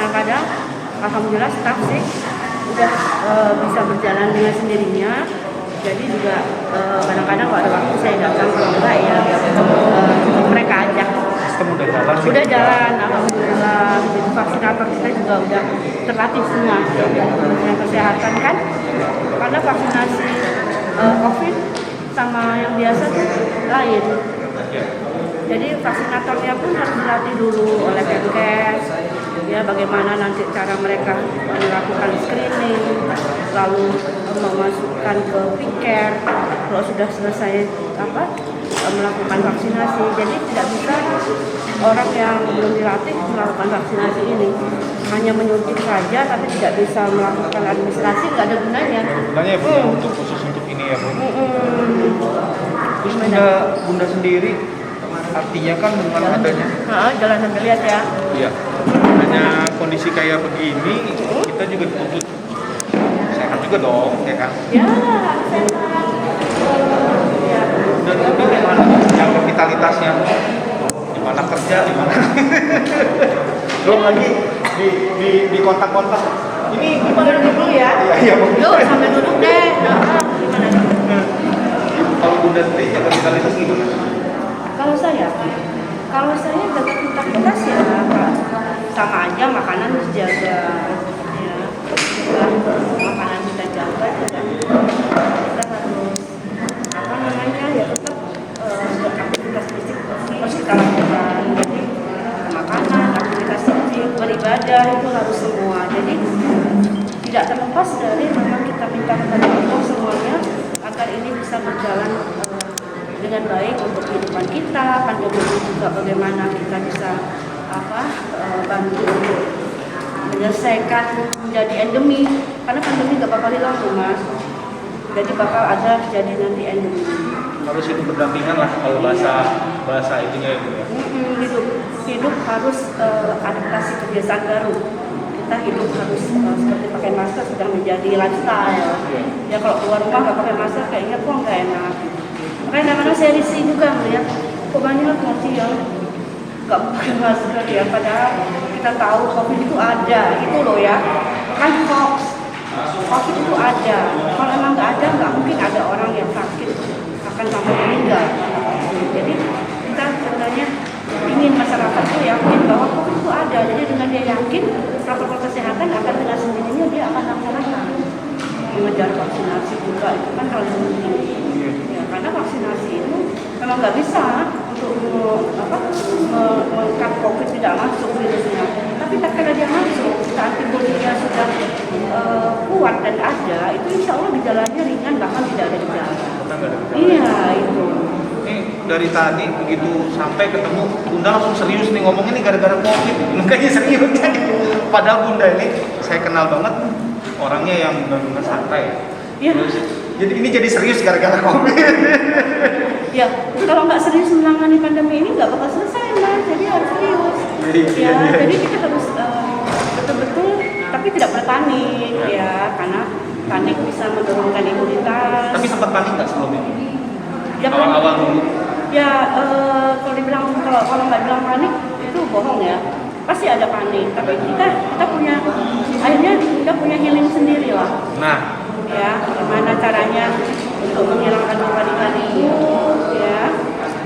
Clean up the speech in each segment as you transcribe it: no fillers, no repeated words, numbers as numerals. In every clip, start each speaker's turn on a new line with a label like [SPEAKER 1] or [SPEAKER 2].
[SPEAKER 1] kadang-kadang alhamdulillah staff sih udah bisa berjalan dengan sendirinya. Jadi juga kadang-kadang kalau ada waktu saya datang, kalau enggak ya mereka aja.
[SPEAKER 2] Sistem udah jalan sih.
[SPEAKER 1] Udah jalan, alhamdulillah. Jadi vaksinator kita juga udah terlatih semua dari Kementerian Kesehatan kan. Karena vaksinasi COVID sama yang biasa tuh lain. Jadi vaksinatornya pun harus dilatih dulu oleh Kemenkes, ya bagaimana nanti cara mereka melakukan screening, lalu memasukkan ke piker kalau sudah selesai melakukan vaksinasi. Jadi tidak bisa orang yang belum dilatih melakukan vaksinasi ini, hanya menyuntik saja tapi tidak bisa melakukan administrasi, nggak ada gunanya.
[SPEAKER 2] Gunanya ya Bu, untuk khusus untuk ini ya Bu. Terus bunda sendiri artinya kan dengan adanya
[SPEAKER 1] jalan sambil lihat ya.
[SPEAKER 2] Iya. Adanya kondisi kayak begini, kita juga dituntut sehat juga dong, ya kan?
[SPEAKER 1] Ya, sehat. Ya.
[SPEAKER 2] Dan itu gimana? Yang vitalitasnya, gimana kerja, gimana? Belum lagi di kontak-kontak. Ini gimana?
[SPEAKER 1] Duduk dulu ya.
[SPEAKER 2] Iya.
[SPEAKER 1] Yuk, sampai duduk deh. Gimana?
[SPEAKER 2] Kalau bunda sendiri jaga vitalitas gimana?
[SPEAKER 1] Kalau saya jaga vitalitas ya sama aja, makanan harus jaga, ya. Makanan kita jaga juga. Kita harus ya tetap aktivitas fisik harus kita lakukan. Jadi makanan, aktivitas fisik, beribadah itu harus semua. Jadi tidak terlepas dari memang kita minta kepada Allah semuanya agar ini bisa berjalan dengan baik untuk kehidupan kita. Pandemi juga bagaimana kita bisa bantu menyelesaikan menjadi endemi, karena pandemi nggak bakal hilang tuh Mas, jadi bakal ada jadi nanti endemi.
[SPEAKER 2] Harus hidup berdampingan lah kalau bahasa itunya ya Bu ya.
[SPEAKER 1] Hidup harus adaptasi kebiasaan baru. Kita hidup harus seperti pakai masker sudah menjadi lifestyle. Ya kalau keluar rumah nggak pakai masker kayaknya kok nggak enak. Makanya kadang-kadang saya risih juga melihat kok banyak masih yang nggak pakai masker ya, padahal kita tahu COVID itu ada, itu loh ya, kan hoax. COVID itu ada, kalau emang nggak ada, nggak mungkin ada orang yang sakit akan sampai meninggal. Jadi kita sebenarnya ingin masyarakat itu yakin bahwa COVID itu ada, jadi dengan dia yakin protokol kesehatan akan dengan sendirinya dia akan laksanakan. Mengejar vaksinasi juga itu kan hal yang penting. Ya, karena vaksinasi itu memang nggak bisa untuk mengkat COVID tidak masuk virusnya. Tapi kalau dia masuk, antibodinya sudah kuat dan ada, itu insya Allah gejalanya ringan bahkan tidak ada gejala. Iya itu.
[SPEAKER 2] Ini dari tadi begitu sampai ketemu Bunda langsung serius nih ngomongnya nih gara-gara COVID. Kayaknya serius kan. Padahal Bunda ini saya kenal banget orangnya yang benar-benar santai.
[SPEAKER 1] Iya.
[SPEAKER 2] Jadi ini jadi serius gara-gara COVID.
[SPEAKER 1] Ya, kalau nggak serius menangani pandemi ini nggak bakal selesai Mas. Jadi harus serius.
[SPEAKER 2] Iya.
[SPEAKER 1] Jadi kita harus betul-betul, tapi tidak berpanik ya, karena panik bisa menurunkan imunitas.
[SPEAKER 2] Tapi sempat panik nggak sebelum ini?
[SPEAKER 1] Ya,
[SPEAKER 2] awal-awal dulu.
[SPEAKER 1] Ya, kalau dibilang kalau nggak bilang panik itu bohong ya. Pasti ada panik. Tapi kita akhirnya kita punya healing sendiri lah.
[SPEAKER 2] Nah,
[SPEAKER 1] ya gimana caranya untuk menghilangkan luka di hati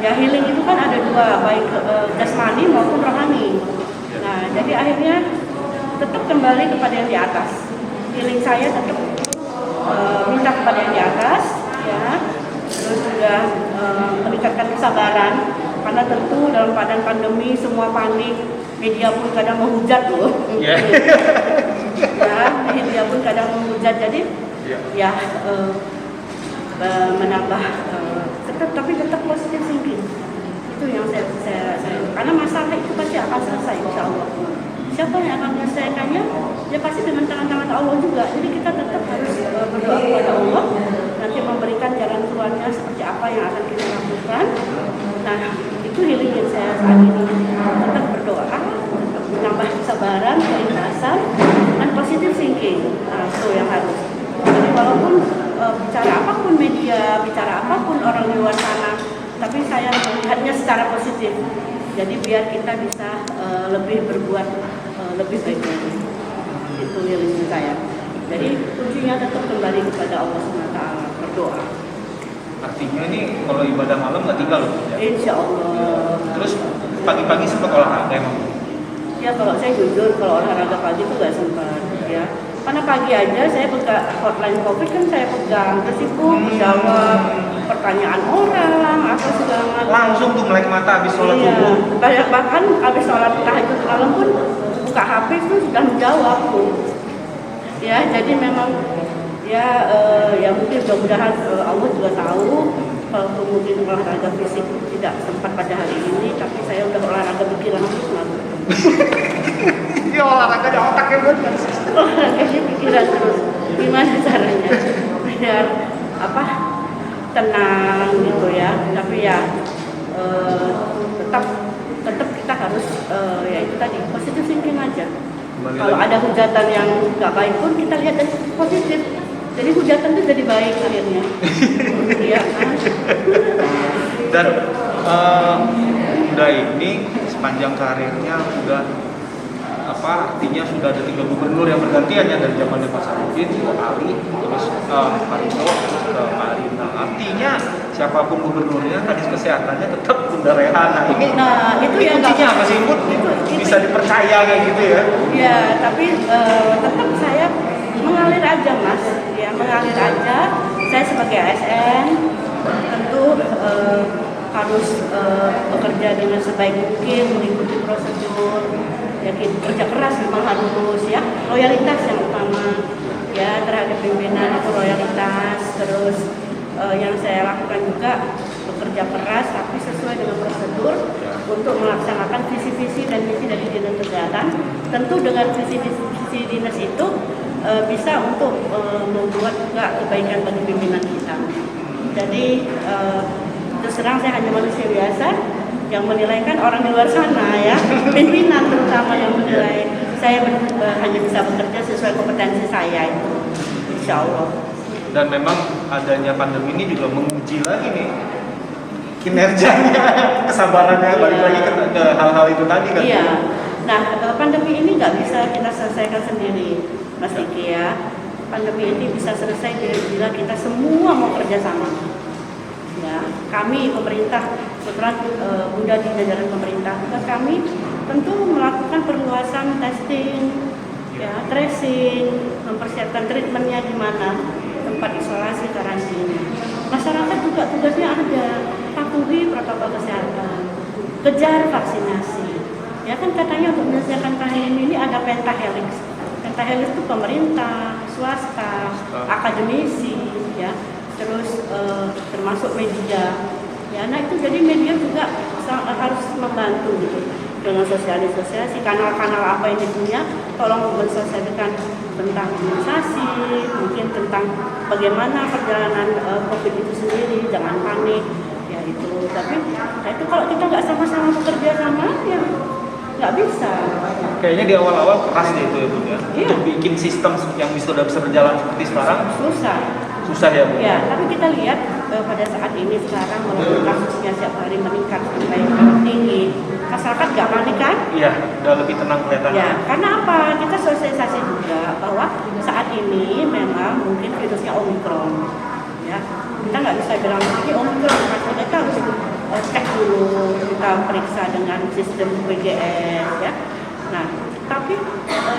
[SPEAKER 1] ya healing itu kan ada dua, baik jasmani maupun rohani. Nah jadi akhirnya tetap kembali kepada yang di atas. Healing saya tetap minta kepada yang di atas ya, terus juga meningkatkan kesabaran, karena tentu dalam keadaan pandemi semua panik, media pun kadang menghujat loh. Ya, media pun kadang menghujat, jadi ya menambah tapi tetap positif thinking. Itu yang saya karena masalah itu pasti akan selesai insya Allah. Siapa yang akan menyelesaikannya? Ya pasti dengan tangan-tangan Allah juga. Jadi kita tetap harus berdoa kepada Allah nanti memberikan jalan keluarnya seperti apa yang akan kita lakukan. Nah itu healing yang saya saat ini tetap berdoa, tetap menambah kesabaran, keikhlasan, dan positive thinking. Nah itu yang harus. Jadi walaupun bicara apapun media, bicara apapun orang di luar sana, tapi saya melihatnya secara positif. Jadi biar kita bisa lebih berbuat lebih baik lagi. Itu ilmu saya. Jadi kuncinya tetap kembali kepada Allah SWT, berdoa.
[SPEAKER 2] Artinya ini kalau ibadah malam nggak tinggal loh ya?
[SPEAKER 1] Insya Allah.
[SPEAKER 2] Terus pagi-pagi sempat olahraga emang?
[SPEAKER 1] Ya kalau saya jujur, kalau olahraga pagi itu nggak sempat ya. Karena pagi aja saya pegang hotline COVID kan saya pegang, tersibuk menjawab pertanyaan orang, apa segala macam.
[SPEAKER 2] Langsung tuh melek mata habis sholat subuh.
[SPEAKER 1] Banyak bahkan habis sholat tahajud malam pun buka HP itu sudah menjawab tuh. Ya jadi memang ya ya mungkin mudah-mudahan Allah juga tahu kalau mungkin olahraga fisik tidak sempat pada hari ini, tapi saya udah olahraga pikiran terus malu.
[SPEAKER 2] Ya olahraga di otaknya bener.
[SPEAKER 1] Olahraganya pikiran terus. Gimana caranya biar apa tenang gitu ya. Tapi ya tetap kita harus ya itu tadi positive thinking aja. Kalau ada hujatan yang nggak baik pun kita lihat dari positif. Jadi hujatan itu jadi baik akhirnya. Iya kan?
[SPEAKER 2] Dan udah ini sepanjang karirnya udah apa artinya sudah ada 3 gubernur yang bergantian ya dari zamannya Pak Sarudin, Pak Ali, terus Pak Rito, terus Pak Arina. Artinya siapapun gubernurnya, kadis kesehatannya tetap Bunda Rehana.
[SPEAKER 1] Itu ya
[SPEAKER 2] kuncinya apa sih Bun? Bisa dipercaya kayak gitu ya?
[SPEAKER 1] Ya, tapi tetap saya mengalir aja Mas, ya mengalir aja. Saya sebagai ASN tentu harus bekerja dengan sebaik mungkin, mengikuti prosedur. Ya kerja keras memang harus ya, loyalitas yang utama ya terhadap pimpinan itu loyalitas. Terus yang saya lakukan juga bekerja keras tapi sesuai dengan prosedur untuk melaksanakan visi-visi dan misi dari dinas kesehatan. Tentu dengan visi-visi dinas itu bisa untuk membuat juga kebaikan bagi pimpinan kita. Jadi terus terang saya hanya manusia biasa yang menilaikan orang di luar sana ya, pimpinan terutama yang menilai. Saya hanya bisa bekerja sesuai kompetensi saya itu, insya Allah.
[SPEAKER 2] Dan memang adanya pandemi ini juga menguji lagi nih kinerjanya, kesabarannya, balik lagi ke hal-hal itu tadi kan.
[SPEAKER 1] Iya. Nah, pandemi ini nggak bisa kita selesaikan sendiri, Mas Diki ya. Pandemi ini bisa selesai bila kita semua mau kerjasama. Ya, kami pemerintah, kebetulan Bunda di jajaran pemerintah, kami tentu melakukan perluasan testing, ya, tracing, mempersiapkan treatmentnya di mana, tempat isolasi, karantina. Masyarakat juga tugasnya ada, patuhi protokol kesehatan, kejar vaksinasi. Ya kan katanya untuk menyelesaikan pandemi ini ada pentahelix. Pentahelix itu pemerintah, swasta, akademisi, ya. Terus termasuk media, ya, nah itu jadi media juga harus membantu gitu dengan sosialisasi kanal-kanal apa yang dipunya, tolong mensosialisasikan tentang imunisasi, mungkin tentang bagaimana perjalanan COVID itu sendiri, jangan panik, ya itu. Tapi nah itu kalau kita nggak sama-sama bekerja sama, ya nggak bisa.
[SPEAKER 2] Kayaknya di awal-awal keras deh itu ya Bun ya,
[SPEAKER 1] Iya.
[SPEAKER 2] untuk bikin sistem yang sudah bisa berjalan seperti sekarang. Susah ya Bu?
[SPEAKER 1] Ya, tapi kita lihat pada saat ini sekarang walaupun kasusnya setiap hari meningkat sampai tinggi, masyarakat nggak panik kan?
[SPEAKER 2] Iya, udah lebih tenang kelihatannya.
[SPEAKER 1] Ya, karena apa? Kita sosialisasi juga bahwa saat ini memang mungkin virusnya Omikron. Ya, kita nggak bisa bilang ini Omikron, karena kita harus cek dulu, kita periksa dengan sistem PGS ya. Nah, tapi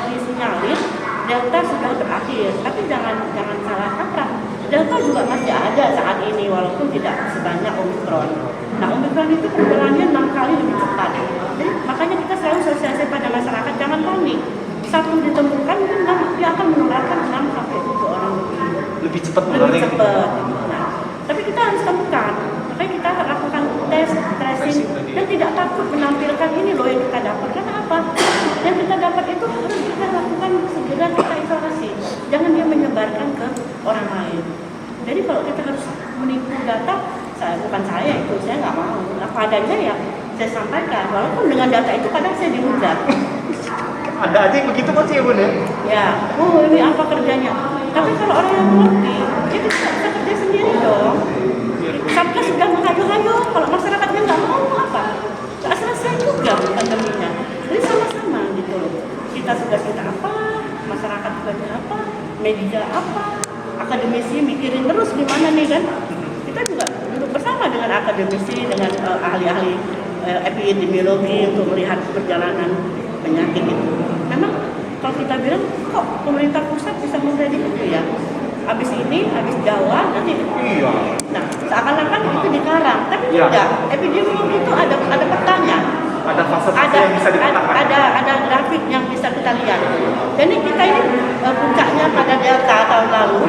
[SPEAKER 1] disinyalir Delta sudah berakhir, tapi jangan salah kaprah. Delta juga masih ada saat ini walaupun tidak sebanyak Omikron. Nah, Omikron itu perjalanannya 6 kali lebih cepat. Jadi makanya kita selalu sosialisasi pada masyarakat jangan panik. Satu ditemukan dia akan menularkan 6 sampai 7 orang
[SPEAKER 2] Lebih cepat
[SPEAKER 1] lebih
[SPEAKER 2] menularnya.
[SPEAKER 1] cepat. Nah, tapi kita harus temukan. Makanya kita lakukan tes, tracing dan tidak takut menampilkan ini loh yang kita dapat. Karena apa? Yang kita dapat itu harus kita lakukan segera kita isolasi. Jangan dia menyebarkan ke orang lain. Jadi kalau kita harus menipu data, bukan saya itu, saya nggak mau. Apa adanya ya saya sampaikan. Walaupun dengan data itu kadang saya dihujat.
[SPEAKER 2] Ada aja yang begitu kan sih ya Bun ya?
[SPEAKER 1] Ya, ini apa kerjanya? Tapi kalau orang yang mengerti, dia bisa kerja sendiri dong. Satgas sudah menghayo-hayo, kalau masyarakatnya nggak mau apa? Nggak selesai juga pandeminya. Jadi sama-sama gitu loh. Kita kita apa, masyarakat juga apa, media apa, akademisi mikirin terus gimana nih kan. Kita juga duduk bersama dengan akademisi, dengan ahli-ahli epidemiologi untuk melihat perjalanan penyakit itu. Memang kalau kita bilang kok pemerintah pusat bisa memprediksi ya, habis ini, habis Jawa nanti.
[SPEAKER 2] Iya.
[SPEAKER 1] Nah, seakan-akan itu dikarang, tapi
[SPEAKER 2] Iya.
[SPEAKER 1] tidak. Epidemiologi itu ada petanya.
[SPEAKER 2] Ada fase-fase yang bisa dipetakan.
[SPEAKER 1] Ada grafik yang bisa kita lihat. Jadi kita ini puncaknya pada Delta tahun lalu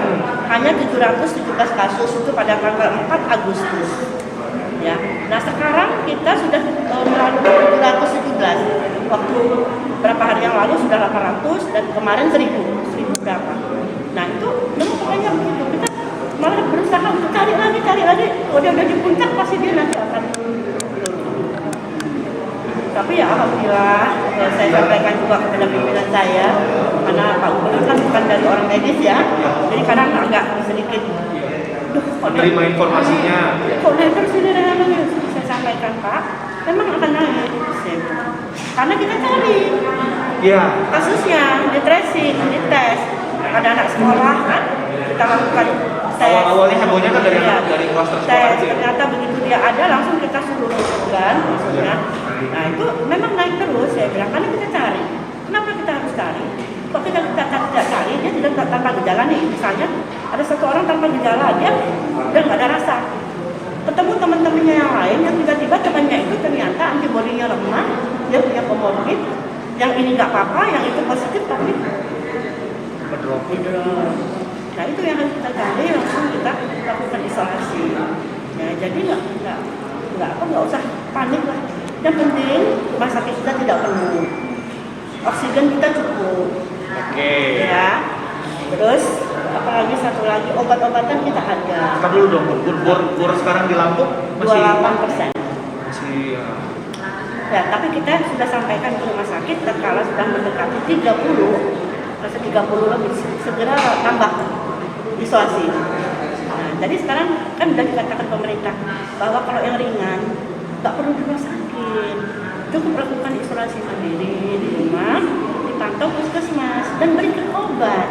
[SPEAKER 1] hanya 717 kasus itu pada tanggal 4 Agustus. Ya. Nah sekarang kita sudah melalui 717. Waktu berapa hari yang lalu sudah 800 dan kemarin 1000 berapa. Nah itu memang pokoknya begitu. Kita malah berusaha untuk cari lagi. Kalau dia udah di puncak pasti dia nanti akan. Tapi ya alhamdulillah saya sampaikan juga kepada pimpinan saya, karena Pak Gubernur kan bukan dari orang medis ya, jadi kadang agak sedikit
[SPEAKER 2] menerima informasinya.
[SPEAKER 1] Kok naik terus ini dengan saya sampaikan Pak, memang akan naik, karena kita cari kasusnya, di tracing, di tes, ada anak sekolah kan, kita lakukan tes.
[SPEAKER 2] Awalnya hebohnya kan dari kluster sekolah
[SPEAKER 1] tes,
[SPEAKER 2] aja.
[SPEAKER 1] ternyata begitu dia ada langsung kita suruh rujukan, maksudnya. Nah itu memang naik terus, saya bilang, karena kita cari. Kenapa kita harus cari? Kok kita tidak cari, dia tidak tanpa gejala nih. Misalnya ada satu orang tanpa gejala, dia nggak ada rasa. Ketemu teman-temannya yang lain, yang tiba-tiba temannya itu ternyata antibodinya lemah, dia punya komorbid, yang ini nggak apa-apa, yang itu positif tapi
[SPEAKER 2] Berdrop.
[SPEAKER 1] Nah itu yang harus kita cari, langsung kita lakukan isolasi. Ya, jadi nggak usah panik lah. Yang penting rumah sakit kita tidak penuh, oksigen kita cukup.
[SPEAKER 2] Oke.
[SPEAKER 1] Ya. Terus apalagi satu lagi obat-obatan kita ada.
[SPEAKER 2] Ntar dulu dong, bor sekarang di Lampung masih
[SPEAKER 1] 28%.
[SPEAKER 2] masih
[SPEAKER 1] Ya, tapi kita sudah sampaikan ke rumah sakit terkala sudah mendekati 30, rasa 30 lebih segera tambah isolasi. Nah, jadi sekarang kan sudah dikatakan pemerintah bahwa kalau yang ringan nggak perlu di rumah sakit, cukup lakukan isolasi mandiri di rumah, dipantau puskesmas dan berikan obat.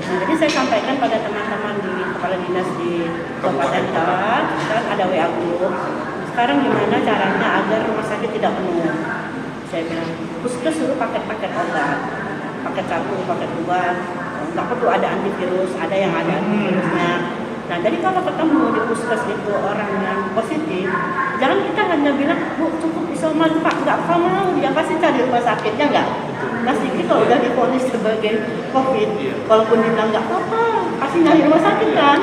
[SPEAKER 1] Nah, jadi saya sampaikan pada teman-teman di kepala dinas di Kabupaten Tawang, sekarang ada WA group. Sekarang gimana caranya agar rumah sakit tidak penuh? Saya bilang, puskes suruh paket-paket obat, paket 1, paket 2, nggak perlu ada antivirus, ada yang ada antivirusnya. Nah, jadi kalau ketemu di puskes itu orang yang positif, jangan kita hanya bilang, Bu, cukup isoman Pak, nggak mau, dia pasti cari rumah sakitnya nggak? Mas Diki kalau udah divonis sebagai COVID, walaupun dia bilang nggak apa-apa, pasti nyari rumah sakit kan?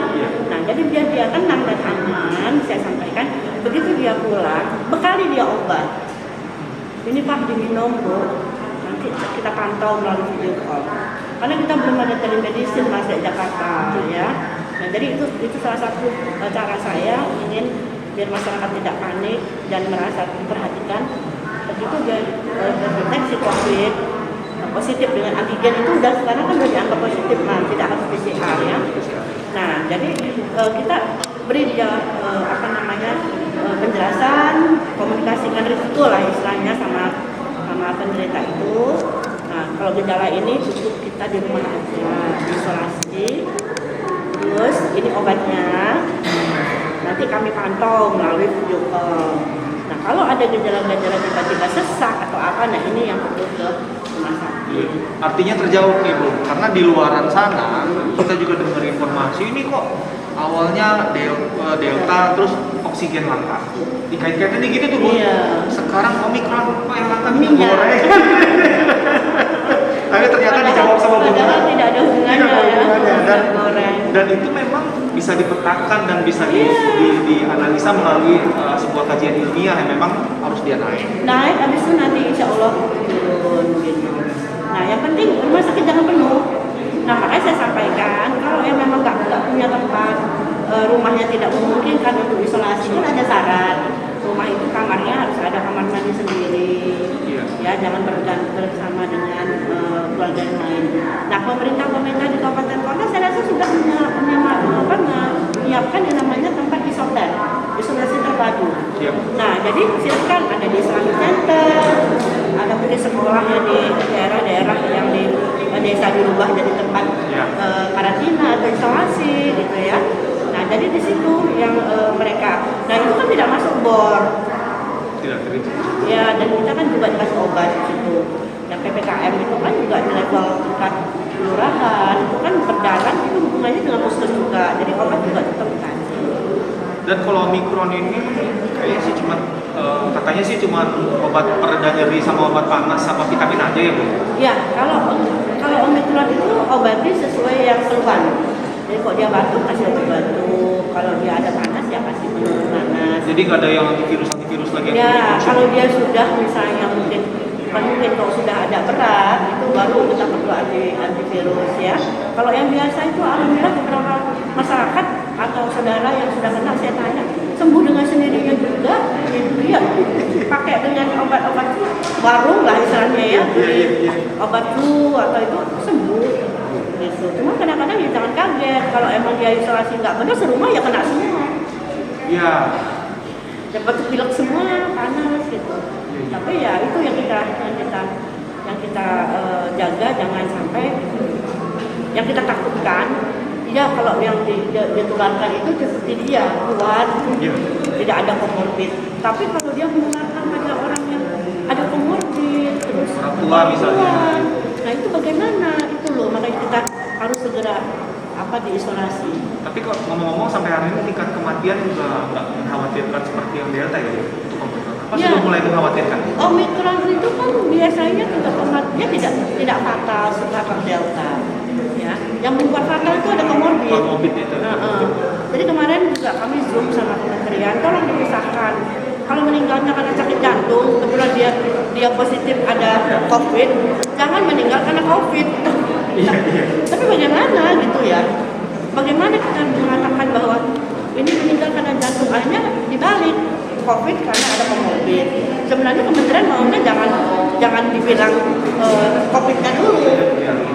[SPEAKER 1] Nah, jadi biar dia tenang dan aman, saya sampaikan, begitu dia pulang, bekali dia obat. Ini Pak diminum Bu, nanti kita pantau melalui video call. Karena kita belum ada telemedicine Mas di Jakarta, ya. Nah, jadi itu salah satu cara saya ingin biar masyarakat tidak panik dan merasa diperhatikan. Begitu dia terdeteksi COVID positif dengan antigen itu udah sekarang kan udah dianggap positif Mas, tidak harus PCR ya. Nah, jadi kita beri dia penjelasan, komunikasikan risiko lah istilahnya sama penderita itu. Nah, kalau gejala ini cukup kita di rumah aja, isolasi. Terus ini obatnya, nanti kami pantau melalui video call. Nah kalau ada gejala-gejala tiba-tiba sesak atau apa, nah ini yang perlu ke rumah sakit.
[SPEAKER 2] Artinya terjawab nih Bu, karena di luaran sana kita juga dengar informasi ini kok awalnya delta terus oksigen langka. Dikait-kaitan gitu tuh Bu.
[SPEAKER 1] Iya.
[SPEAKER 2] Sekarang omikron kok yang langka
[SPEAKER 1] Minyak.
[SPEAKER 2] goreng. Tapi ternyata dijawab sama Bu.
[SPEAKER 1] Padahal tidak ada hubungannya ya.
[SPEAKER 2] Dan itu memang bisa dipetakan dan bisa dianalisa melalui sebuah kajian ilmiah yang memang harus dia naik.
[SPEAKER 1] Naik, habis itu nanti insya Allah turun gitu. Nah yang penting rumah sakit jangan penuh. Nah makanya saya sampaikan kalau yang memang nggak punya tempat, rumahnya tidak memungkinkan untuk isolasi, kan ada syarat. Rumah itu kamarnya harus ada kamar mandi sendiri. Ya jangan bersama dengan keluarga yang lain. Nah pemerintah di kabupaten kota saya rasa sudah menyiapkan yang namanya tempat isolasi terpadu. Nah jadi silakan ada di Islamic Center, ada di sekolahnya di daerah-daerah
[SPEAKER 2] Dan kalau Omikron ini kayaknya sih cuma katanya sih cuma obat pereda nyeri sama obat panas sama vitamin aja ya Bu?
[SPEAKER 1] Ya, kalau Omikron itu obatnya sesuai yang keluhan. Jadi kalau dia batuk kasih obat batuk, kalau dia ada panas ya kasih penurun panas.
[SPEAKER 2] Jadi nggak ada yang antivirus lagi yang
[SPEAKER 1] Ya,
[SPEAKER 2] muncul?
[SPEAKER 1] kalau dia sudah misalnya mungkin kalau sudah ada berat itu baru kita perlu antivirus ya. Kalau yang biasa itu alhamdulillah beberapa masyarakat atau saudara yang sudah kena saya tanya sembuh dengan sendirinya juga. Iya, pakai dengan obat-obat warung lah istilahnya ya, obat flu atau itu sembuh. Gitu. Cuma kadang-kadang ya jangan kaget kalau emang dia isolasi nggak benar serumah ya kena semua.
[SPEAKER 2] Iya.
[SPEAKER 1] Dapat pilek semua panas gitu. Tapi ya itu yang kita jaga jangan sampai yang kita takutkan. Ya kalau yang ditularkan itu seperti dia kuat, tidak ada komorbid. Tapi kalau dia menularkan pada orang yang ada komorbid, terus
[SPEAKER 2] orang tua misalnya.
[SPEAKER 1] Nah itu bagaimana? Itu loh makanya kita harus segera diisolasi.
[SPEAKER 2] Tapi kok ngomong-ngomong sampai hari ini tingkat kematian juga nggak mengkhawatirkan seperti yang Delta ya untuk Omikron? Apa sudah mulai mengkhawatirkan?
[SPEAKER 1] Omikron itu kan biasanya tingkat kematian tidak fatal seperti Delta. Ya, yang membuat fatal itu ada komorbid.
[SPEAKER 2] Komorbid itu.
[SPEAKER 1] Jadi kemarin juga kami zoom sama kementerian, tolong dipisahkan. Kalau meninggalnya karena sakit jantung, kebetulan dia positif ada COVID, jangan meninggal karena COVID. Tapi bagaimana gitu ya? Bagaimana kita mengatakan bahwa ini meninggal karena jantung? Akhirnya dibalik COVID karena ada komorbid. Sebenarnya kementerian maunya jangan dibilang COVID-nya dulu,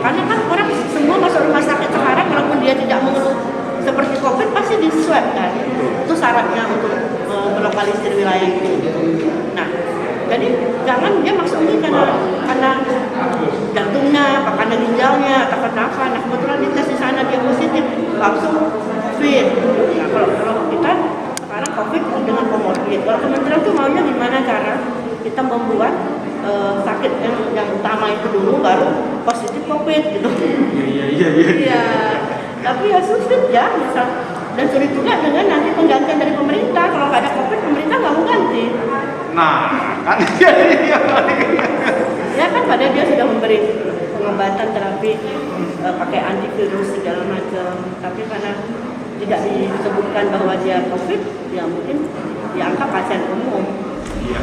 [SPEAKER 1] karena kan orang semua masuk rumah sakit sekarang walaupun dia tidak mengeluh seperti COVID pasti di swab kan. Itu syaratnya untuk melokalisir wilayah itu. Nah, jadi jangan dia masuknya karena jantungnya, apa karena ginjalnya, atau karena apa. Nah kebetulan di tes di sana dia positif, langsung fit. Nah kalau kita sekarang COVID dengan komorbid, kalau kementerian tuh maunya gimana cara kita membuat sakit yang utama itu dulu baru positif COVID gitu. Iya. Tapi ya sulit ya, dan sulit juga dengan nanti penggantian dari pemerintah. Kalau nggak ada COVID, pemerintah nggak mau ganti.
[SPEAKER 2] Nah, kan
[SPEAKER 1] Ya kan pada dia sudah memberi pengobatan terapi pakai antivirus segala macam. Tapi karena tidak disebutkan bahwa dia COVID, ya mungkin dianggap pasien umum.
[SPEAKER 2] Iya.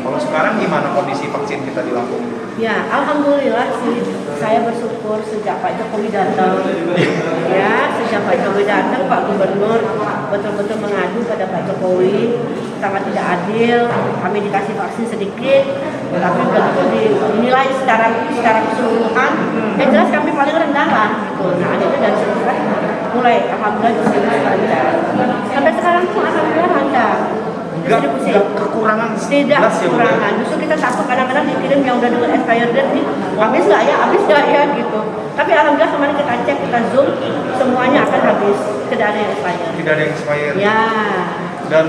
[SPEAKER 2] Kalau sekarang gimana kondisi vaksin kita di Lampung?
[SPEAKER 1] Ya, alhamdulillah sih. Saya bersyukur sejak Pak Jokowi datang. Ya, sejak Pak Jokowi datang, Pak Gubernur betul-betul mengadu pada Pak Jokowi sangat tidak adil. Kami dikasih vaksin sedikit, tapi betul dinilai secara keseluruhan. Yang jelas kami paling rendah lah. Gitu. Nah, akhirnya dari situ kan mulai alhamdulillah distribusi lancar. Sampai sekarang pun alhamdulillah lancar. Distribusi.
[SPEAKER 2] Kekurangan
[SPEAKER 1] Tidak kekurangan. Justru kita takut kadang-kadang dikirim yang udah dengan expired date nih, habis nggak ya gitu. Tapi alhamdulillah kemarin kita cek, kita zoom, semuanya akan habis, tidak ada yang expired.
[SPEAKER 2] Tidak ada yang expired.
[SPEAKER 1] Ya.
[SPEAKER 2] Dan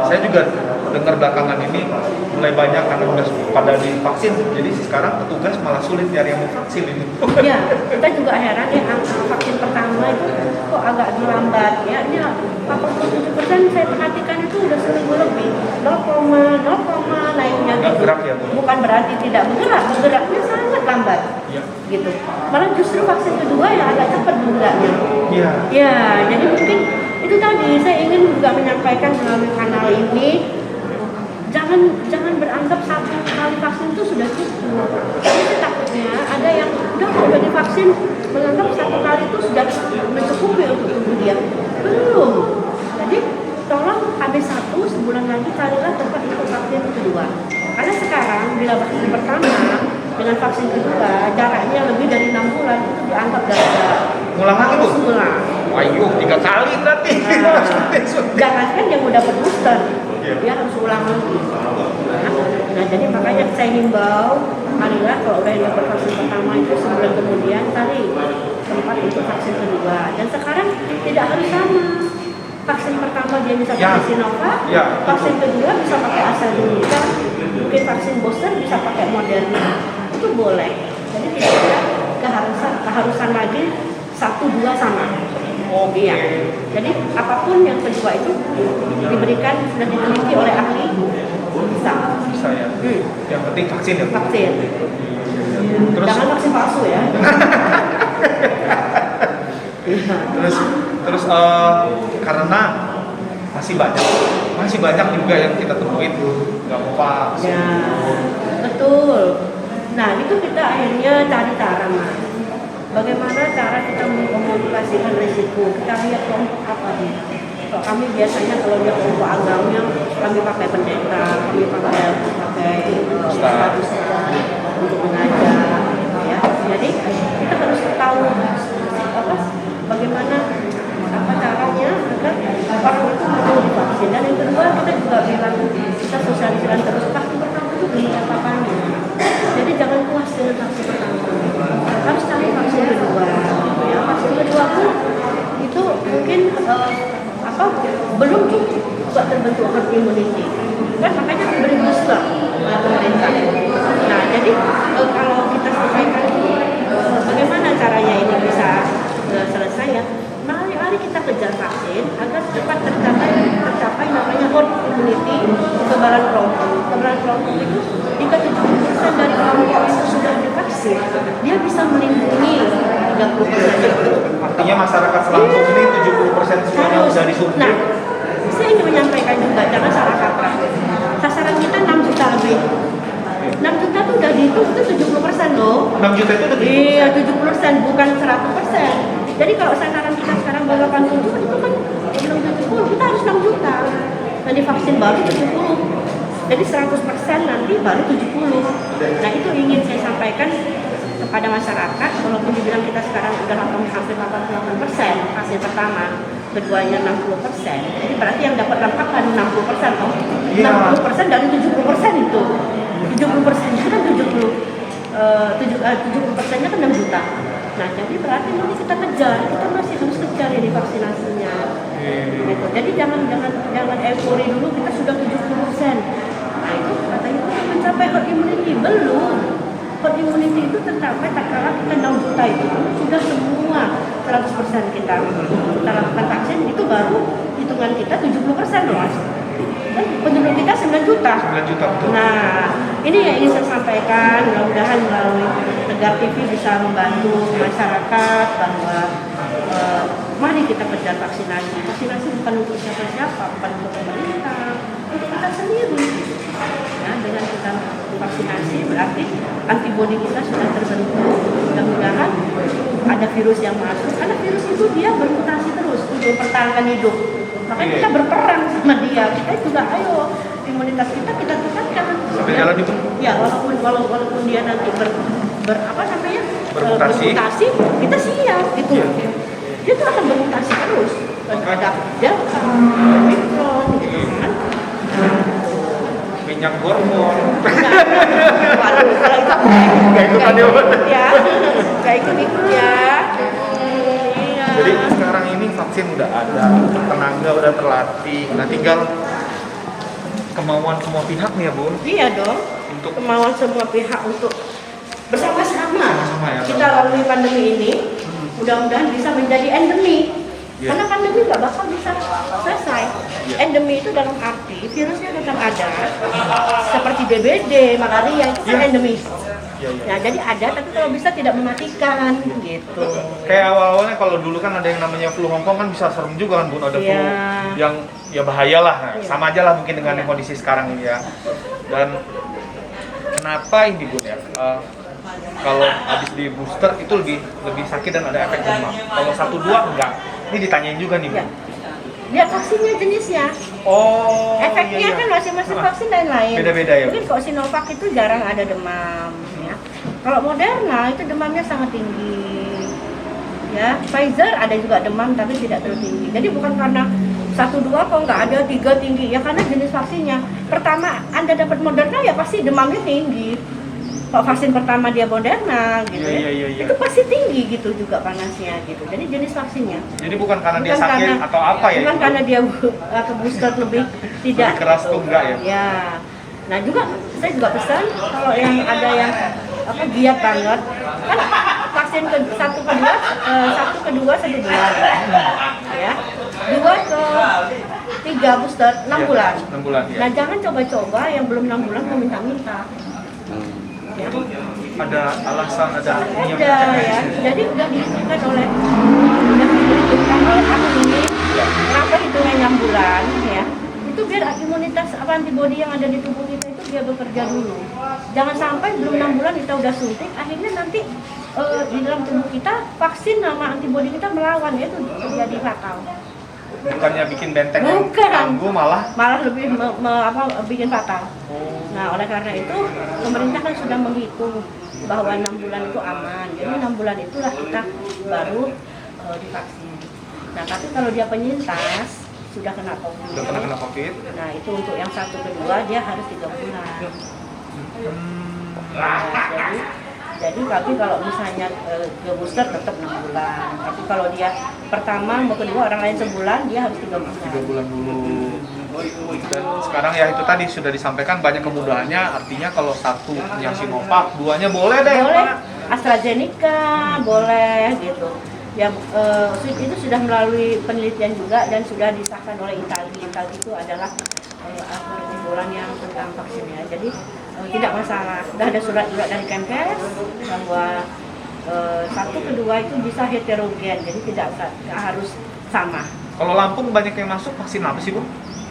[SPEAKER 2] saya juga dengar belakangan ini mulai banyak karena udah pada divaksin, jadi sekarang petugas malah sulit nyari yang mau vaksin ini.
[SPEAKER 1] Ya, kita juga heran ya, vaksin pertama itu kok agak lambat ya. Ini 87% saya perhatikan itu udah seminggu lebih, 0, naiknya
[SPEAKER 2] Nggak
[SPEAKER 1] gitu.
[SPEAKER 2] gerak ya, Bu?
[SPEAKER 1] Bukan berarti tidak bergeraknya sangat lambat.
[SPEAKER 2] Iya.
[SPEAKER 1] Gitu. Malah justru vaksin kedua yang agak cepat bergeraknya.
[SPEAKER 2] Iya.
[SPEAKER 1] Ya, jadi mungkin itu tadi saya ingin juga menyampaikan melalui kanal ini, jangan beranggap satu kali vaksin itu sudah cukup. Jadi takutnya ada yang udah divaksin menganggap satu kali itu sudah mencukupi untuk tubuh dia. Belum. Jadi tolong habis 1 sebulan lagi carilah tempat untuk vaksin kedua. Karena sekarang bila vaksin pertama dengan vaksin kedua jaraknya lebih dari 6 bulan itu dianggap gagal.
[SPEAKER 2] Ngulang lagi, Bu?
[SPEAKER 1] Harus ngulang.
[SPEAKER 2] Wah, 3 kali berarti.
[SPEAKER 1] Jangankan yang udah booster,
[SPEAKER 2] Iya.
[SPEAKER 1] dia harus ulang lagi. Nah, jadi makanya saya himbau, marilah kalau udah dapat vaksin pertama itu sebulan kemudian cari tempat untuk vaksin kedua. Dan sekarang tidak harus sama. Vaksin pertama dia bisa pakai Sinovac, vaksin kedua bisa pakai AstraZeneca. Mungkin vaksin booster bisa pakai Moderna, itu boleh. Jadi tidak ada keharusan lagi 1, 2 sama.
[SPEAKER 2] Oh
[SPEAKER 1] iya. Jadi apapun yang kedua itu diberikan sudah diteliti oleh ahli bisa.
[SPEAKER 2] Bisa ya. Yang penting vaksin ya.
[SPEAKER 1] Vaksin.
[SPEAKER 2] Terus
[SPEAKER 1] Jangan vaksin palsu ya.
[SPEAKER 2] terus karena masih banyak juga yang kita temuin nggak mau vaksin.
[SPEAKER 1] Ya, betul. Nah itu kita akhirnya cari cara Mas. Bagaimana cara kita mengkomunikasikan risiko? Kita lihat kelompok apa dia. Kalau kami biasanya kalau dia kelompok agamanya kami pakai pendeta, kami pakai ustaz untuk mengajar, ya. Jadi kita harus tahu bagaimana caranya agar orang itu mau divaksin. Dan yang kedua kita juga bilang kita sosialisasikan terus vaksin pertama itu belum apa-apanya. Jadi jangan puas dengan vaksin pertama, harus cari vaksin kedua. Ya, vaksin kedua pun itu mungkin belum cukup buat terbentuk herd immunity. Kan makanya diberi booster oleh pemerintah. Nah, jadi kalau kita sampaikan bagaimana caranya ini bisa selesai ya, mari kita kejar vaksin agar cepat tercapai namanya herd immunity, kekebalan kelompok. Kekebalan kelompok itu jika 70% dari kelompok itu sudah divaksin, dia bisa melindungi 30%.
[SPEAKER 2] Artinya masyarakat selangsung ini 70% semuanya sudah disuntik.
[SPEAKER 1] Nah, saya ingin menyampaikan juga, jangan salah kaprah. Sasaran kita 6 juta lebih. 6 juta itu udah dihitung itu 70% loh.
[SPEAKER 2] 6 juta itu udah
[SPEAKER 1] Iya, 70% bukan 100%. Jadi kalau sasaran kita sekarang baru 87 itu kan belum 70, kita harus 6 juta. Nah divaksin baru 70. Jadi 100% nanti baru 70. Nah itu ingin saya sampaikan kepada masyarakat, walaupun dibilang kita sekarang udah hampir 88% vaksin pertama, keduanya 60%. Jadi berarti yang dapat lengkap kan 60% loh. 60% dari 70% itu. 70% itu kan 70%-nya kan 6 juta. Nah, jadi berarti nanti kita kejar, kita masih harus kejar ini vaksinasinya. Gitu. Jadi jangan eufori dulu kita sudah 70%. Nah, itu katanya kita mencapai herd immunity, belum. Herd immunity itu tercapai tatkala kita 6 juta itu sudah semua 100% kita lakukan vaksin, itu baru hitungan kita 70% loh Mas. Kan penduduk kita 9 juta.
[SPEAKER 2] 9 juta betul.
[SPEAKER 1] Nah, ini yang ingin saya sampaikan, mudah-mudahan melalui Tegar TV bisa membantu masyarakat bahwa mari kita kejar vaksinasi. Vaksinasi bukan untuk siapa-siapa, bukan untuk pemerintah, untuk kita sendiri. Ya, dengan kita vaksinasi berarti antibodi kita sudah terbentuk. Mudah-mudahan ada virus yang masuk, karena virus itu dia bermutasi terus untuk pertahankan hidup. Makanya kita berperang sama dia. Kita juga ayo imunitas kita tingkatkan.
[SPEAKER 2] Sampai jalan itu. Ya,
[SPEAKER 1] walaupun dia nanti
[SPEAKER 2] bermutasi,
[SPEAKER 1] kita siap gitu.
[SPEAKER 2] Ya.
[SPEAKER 1] Dia tuh akan bermutasi terus. Ada Delta, Omicron gitu kan.
[SPEAKER 2] Minyak hormon.
[SPEAKER 1] Waduh, kalau itu
[SPEAKER 2] Nggak ikutan ya, Pak?
[SPEAKER 1] Ya, nggak ikut ya. Iya.
[SPEAKER 2] Jadi sekarang ini vaksin udah ada, tenaga udah terlatih, nah tinggal kemauan semua pihak nih ya Bu.
[SPEAKER 1] Iya dong.
[SPEAKER 2] Untuk
[SPEAKER 1] kemauan semua pihak untuk bersama-sama
[SPEAKER 2] ya,
[SPEAKER 1] kita lalui pandemi ini. Mudah-mudahan bisa menjadi endemi.
[SPEAKER 2] Yeah.
[SPEAKER 1] Karena pandemi nggak bakal bisa selesai.
[SPEAKER 2] Yeah.
[SPEAKER 1] Endemi itu dalam arti virusnya tetap ada, seperti DBD, malaria itu kan endemi.
[SPEAKER 2] Yeah.
[SPEAKER 1] Nah, jadi ada, tapi kalau bisa tidak mematikan gitu.
[SPEAKER 2] Kayak awal-awalnya kalau dulu kan ada yang namanya flu Hongkong kan bisa serem juga kan Bu, ada flu yang ya bahaya lah. Nah, sama aja lah mungkin dengan yang kondisi sekarang ini ya. Dan kenapa ini Bu ya? Kalau habis di booster itu lebih sakit dan ada efek demam. Kalau 1-2 enggak. Ini ditanyain juga nih Bu.
[SPEAKER 1] Ya. Lihat vaksinnya jenisnya.
[SPEAKER 2] Oh.
[SPEAKER 1] Efeknya kan masing-masing vaksin lain-lain.
[SPEAKER 2] Beda-beda ya.
[SPEAKER 1] Mungkin kalau Sinovac itu jarang ada demam. Ya. Kalau Moderna itu demamnya sangat tinggi. Ya, Pfizer ada juga demam tapi tidak terlalu tinggi. Jadi bukan karena 1-2 kok nggak ada 3 tinggi. Ya karena jenis vaksinnya. Pertama Anda dapat Moderna ya pasti demamnya tinggi. Kalau vaksin pertama dia Moderna gitu
[SPEAKER 2] Iya.
[SPEAKER 1] itu pasti tinggi gitu juga panasnya gitu. Jadi jenis vaksinnya.
[SPEAKER 2] Jadi bukan karena dia sakit atau apa ya?
[SPEAKER 1] Bukan karena dia ke booster lebih tidak.
[SPEAKER 2] Lebih keras tuh enggak ya?
[SPEAKER 1] Ya. Nah juga saya juga pesan kalau yang ada yang giat banget kan vaksin satu kedua 1 bulan ya, 2 ke 3 booster 6 bulan.
[SPEAKER 2] 6 bulan ya.
[SPEAKER 1] Nah jangan coba-coba yang belum 6 bulan mau minta-minta. Ya.
[SPEAKER 2] Ada alasan, ada
[SPEAKER 1] Ya, jadi udah ditentukan oleh ahli kenapa hitungnya 6 bulan ya. Itu biar imunitas antibodi yang ada di tubuh kita itu dia bekerja dulu. Jangan sampai belum 6 bulan kita udah suntik, akhirnya nanti di dalam tubuh kita vaksin sama antibodi kita melawan, ya itu jadi fatal.
[SPEAKER 2] Bukannya bikin benteng
[SPEAKER 1] Bukan.
[SPEAKER 2] ganggu, malah
[SPEAKER 1] Lebih bikin fatal. Nah oleh karena itu pemerintah kan sudah menghitung bahwa 6 bulan itu aman. Jadi 6 bulan itulah kita baru divaksin. Nah tapi kalau dia penyintas sudah kena COVID.
[SPEAKER 2] udah pernah kena COVID.
[SPEAKER 1] Nah itu untuk yang 1 kedua dia harus 3 bulan. Nah, jadi tapi kalau misalnya ke booster tetap 6 bulan. Tapi kalau dia pertama mau kedua orang lain sebulan dia harus 3 bulan.
[SPEAKER 2] 3 bulan dulu. Dan sekarang ya itu tadi sudah disampaikan banyak kemudahannya, artinya kalau satu yang Sinovac, duanya boleh deh.
[SPEAKER 1] Boleh AstraZeneca, boleh gitu. Ya itu sudah melalui penelitian juga dan sudah disahkan oleh Italia. Italia itu adalah aturan yang tentang vaksinnya. Jadi tidak masalah. Sudah ada surat juga dari Kemenkes bahwa 1 kedua itu bisa heterogen, jadi tidak harus sama.
[SPEAKER 2] Kalau Lampung banyak yang masuk vaksin apa sih Bu?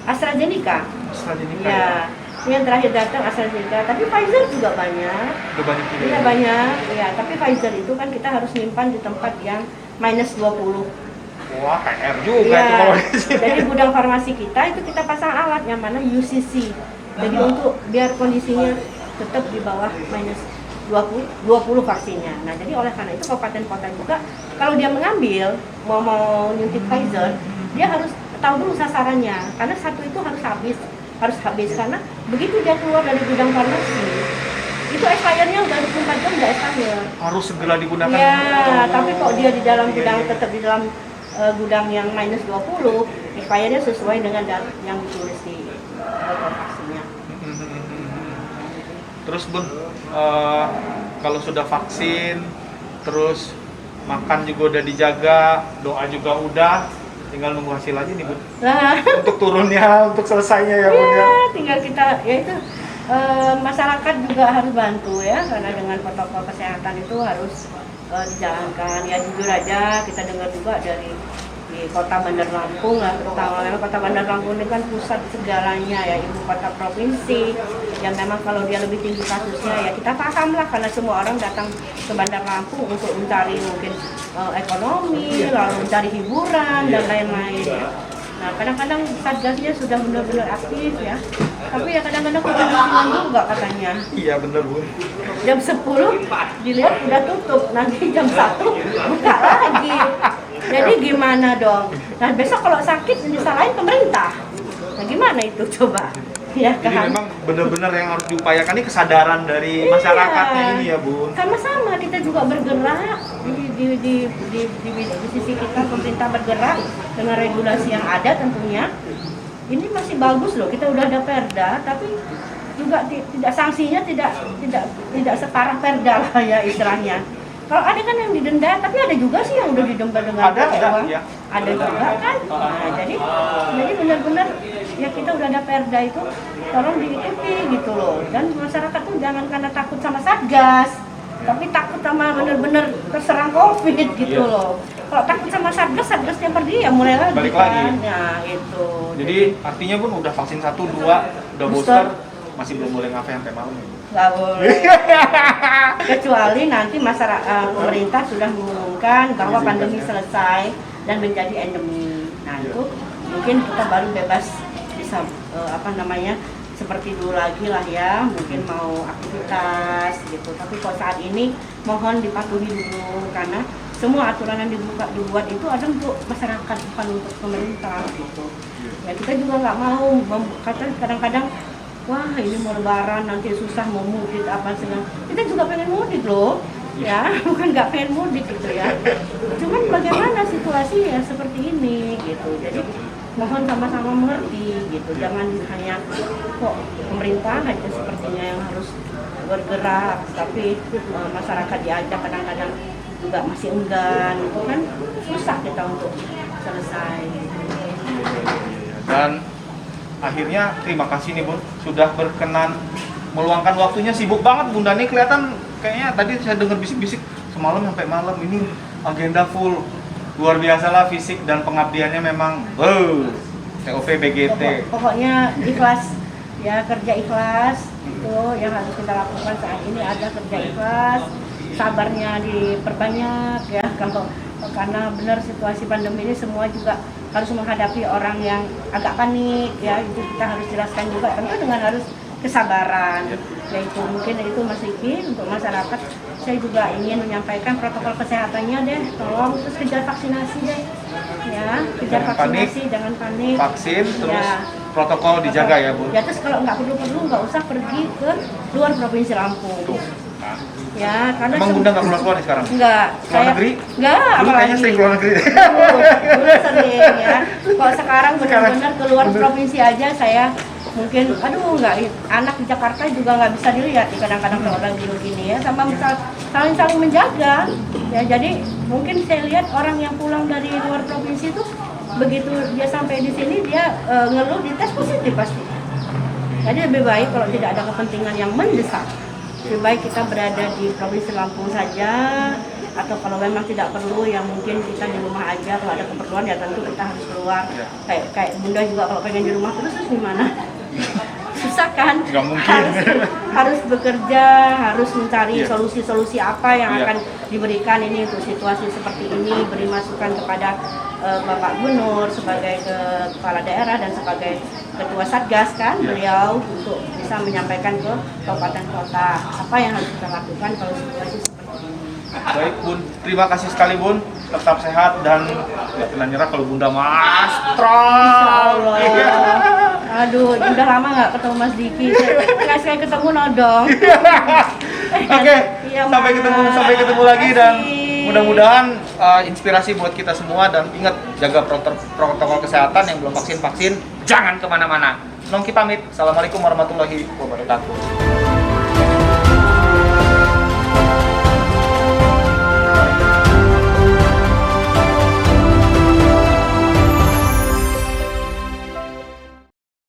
[SPEAKER 1] AstraZeneca.
[SPEAKER 2] AstraZeneca.
[SPEAKER 1] Ya, yang terakhir datang AstraZeneca, tapi Pfizer juga banyak.
[SPEAKER 2] Udah banyak juga.
[SPEAKER 1] Iya banyak, ya. Tapi Pfizer itu kan kita harus nyimpan di tempat yang -20.
[SPEAKER 2] Wah, PR juga
[SPEAKER 1] Ya,
[SPEAKER 2] itu kalau di sini.
[SPEAKER 1] jadi gudang farmasi kita itu kita pasang alat yang mana UCC. Jadi untuk biar kondisinya tetap di bawah -20 vaksinnya. Nah, jadi oleh karena itu kabupaten kota juga kalau dia mengambil mau nyuntik Pfizer, dia harus tahu dulu sasarannya. Karena satu itu harus habis karena begitu dia keluar dari gudang farmasi itu expirednya udah 24 jam udah expired.
[SPEAKER 2] Harus segera digunakan.
[SPEAKER 1] Ya, tapi kok dia di dalam gudang tetap di dalam gudang yang -20, expirednya sesuai dengan yang ditulis di botol vaksinnya.
[SPEAKER 2] Terus Bun, kalau sudah vaksin, terus makan juga udah dijaga, doa juga udah, tinggal nunggu hasil aja nih Bun.
[SPEAKER 1] Nah,
[SPEAKER 2] Untuk turunnya, untuk selesainya ya Bun ya.
[SPEAKER 1] tinggal kita ya itu masyarakat juga harus bantu ya, karena dengan protokol kesehatan itu harus dijalankan. Ya jujur aja kita dengar juga dari di kota Bandar Lampung lah, terutama memang kota Bandar Lampung ini kan pusat segalanya ya, ibu kota provinsi. Yang memang kalau dia lebih tinggi kasusnya ya kita paham lah, karena semua orang datang ke Bandar Lampung untuk mencari mungkin ekonomi, lalu mencari hiburan dan lain-lain ya. Nah kadang-kadang satgasnya sudah benar-benar aktif ya, tapi ya kadang-kadang kebanyakan juga katanya.
[SPEAKER 2] Iya bener Bun.
[SPEAKER 1] Jam 10 dilihat udah tutup, nanti jam 1 buka lagi. Jadi gimana dong? Nah besok kalau sakit disalahin pemerintah. Nah gimana itu coba? Ya
[SPEAKER 2] Jadi
[SPEAKER 1] kan?
[SPEAKER 2] memang benar-benar yang harus diupayakan ini kesadaran dari masyarakatnya ini ya Bun.
[SPEAKER 1] Sama-sama kita juga bergerak di sisi kita, pemerintah bergerak dengan regulasi yang ada tentunya. Ini masih bagus loh, kita udah ada perda, tapi juga tidak sanksinya tidak separah perda lah ya istilahnya. Kalau ada kan yang didenda, tapi ada juga sih yang udah didenda dengan uang.
[SPEAKER 2] Ya.
[SPEAKER 1] Ada juga kan. Nah, jadi benar-benar ya kita udah ada perda itu tolong diikuti gitu loh. Dan masyarakat tuh jangan karena takut sama satgas, tapi takut sama benar-benar terserang COVID gitu loh. Kalau takut sama satgasnya pergi ya mulai lagi.
[SPEAKER 2] Balik
[SPEAKER 1] kan.
[SPEAKER 2] lagi.
[SPEAKER 1] Nah, itu.
[SPEAKER 2] Jadi artinya Bun udah vaksin 1, 2, udah booster, masih belum boleh ngapain sampai malam.
[SPEAKER 1] Nggak boleh. Kecuali nanti pemerintah sudah mengumumkan bahwa pandemi selesai dan menjadi endemi. Nah itu mungkin kita baru bebas bisa seperti dulu lagi lah ya, mungkin mau aktivitas gitu. Tapi kalau saat ini mohon dipatuhi dulu, karena semua aturan yang dibuat itu ada untuk masyarakat, bukan untuk pemerintah gitu. Ya kita juga nggak mau kadang-kadang wah ini mau lebaran nanti susah mau mudik apa segala. Kita juga pengen mudik loh, ya bukan nggak pengen mudik gitu ya. Cuman bagaimana situasi ya seperti ini gitu. Jadi mohon sama-sama mengerti gitu, jangan hanya kok pemerintah aja sepertinya yang harus bergerak, tapi masyarakat diajak kadang-kadang juga masih enggan, itu kan susah kita untuk selesai.
[SPEAKER 2] Dan akhirnya terima kasih nih Bun, sudah berkenan meluangkan waktunya. Sibuk banget Bunda nih, kelihatan kayaknya tadi saya dengar bisik-bisik semalam sampai malam ini agenda full. Luar biasa lah, fisik dan pengabdiannya memang TOV BGT.
[SPEAKER 1] Pokoknya ikhlas ya, kerja ikhlas itu yang harus kita lakukan saat ini, ada kerja ikhlas, sabarnya diperbanyak ya, karena benar situasi pandemi ini semua juga harus menghadapi orang yang agak panik ya, itu kita harus jelaskan juga tentu dengan harus kesabaran, yaitu mungkin itu Mas Riki untuk masyarakat. Saya juga ingin menyampaikan protokol kesehatannya deh, tolong terus kejar vaksinasi deh ya, kejar vaksinasi, jangan panik.
[SPEAKER 2] Vaksin terus
[SPEAKER 1] ya,
[SPEAKER 2] protokol dijaga ya Bu.
[SPEAKER 1] ya, terus kalau nggak perlu nggak usah pergi ke luar provinsi Lampung.
[SPEAKER 2] Tuh.
[SPEAKER 1] Ya, karena
[SPEAKER 2] Emang Bunda nggak keluar nih sekarang?
[SPEAKER 1] Enggak,
[SPEAKER 2] Keluar negeri?
[SPEAKER 1] Enggak,
[SPEAKER 2] Dulu kayaknya sering keluar negeri.
[SPEAKER 1] Dulu sering ya. Kalau sekarang benar-benar keluar provinsi aja saya mungkin, aduh nggak, anak di Jakarta juga nggak bisa dilihat kadang-kadang kalau lagi begini ya, sama saling menjaga ya. Jadi mungkin saya lihat orang yang pulang dari luar provinsi itu begitu dia sampai di sini dia ngeluh dites positif pasti. Jadi lebih baik kalau tidak ada kepentingan yang mendesak, lebih baik kita berada di provinsi Lampung saja, atau kalau memang tidak perlu ya mungkin kita di rumah aja. Kalau ada keperluan ya tentu kita harus keluar. Kayak Bunda juga kalau pengen di rumah terus gimana? Susah kan?
[SPEAKER 2] Nggak mungkin.
[SPEAKER 1] Harus bekerja, harus mencari solusi-solusi apa yang akan diberikan ini untuk situasi seperti ini, beri masukan kepada Bapak Gubernur sebagai kepala daerah dan sebagai ketua Satgas kan, beliau untuk bisa menyampaikan ke kabupaten kota apa yang harus kita lakukan kalau situasi seperti ini.
[SPEAKER 2] Baik Bun, terima kasih sekali Bun, tetap sehat dan nggak pernah nyerah kalau Bunda Mas strong.
[SPEAKER 1] Insya Allah. Aduh, udah lama nggak ketemu Mas Diki. Sekali ketemu nodong.
[SPEAKER 2] Oke, sampai ketemu lagi dan mudah-mudahan inspirasi buat kita semua, dan ingat jaga protokol kesehatan. Yang belum vaksin jangan kemana-mana. Nongki pamit. Assalamualaikum warahmatullahi wabarakatuh.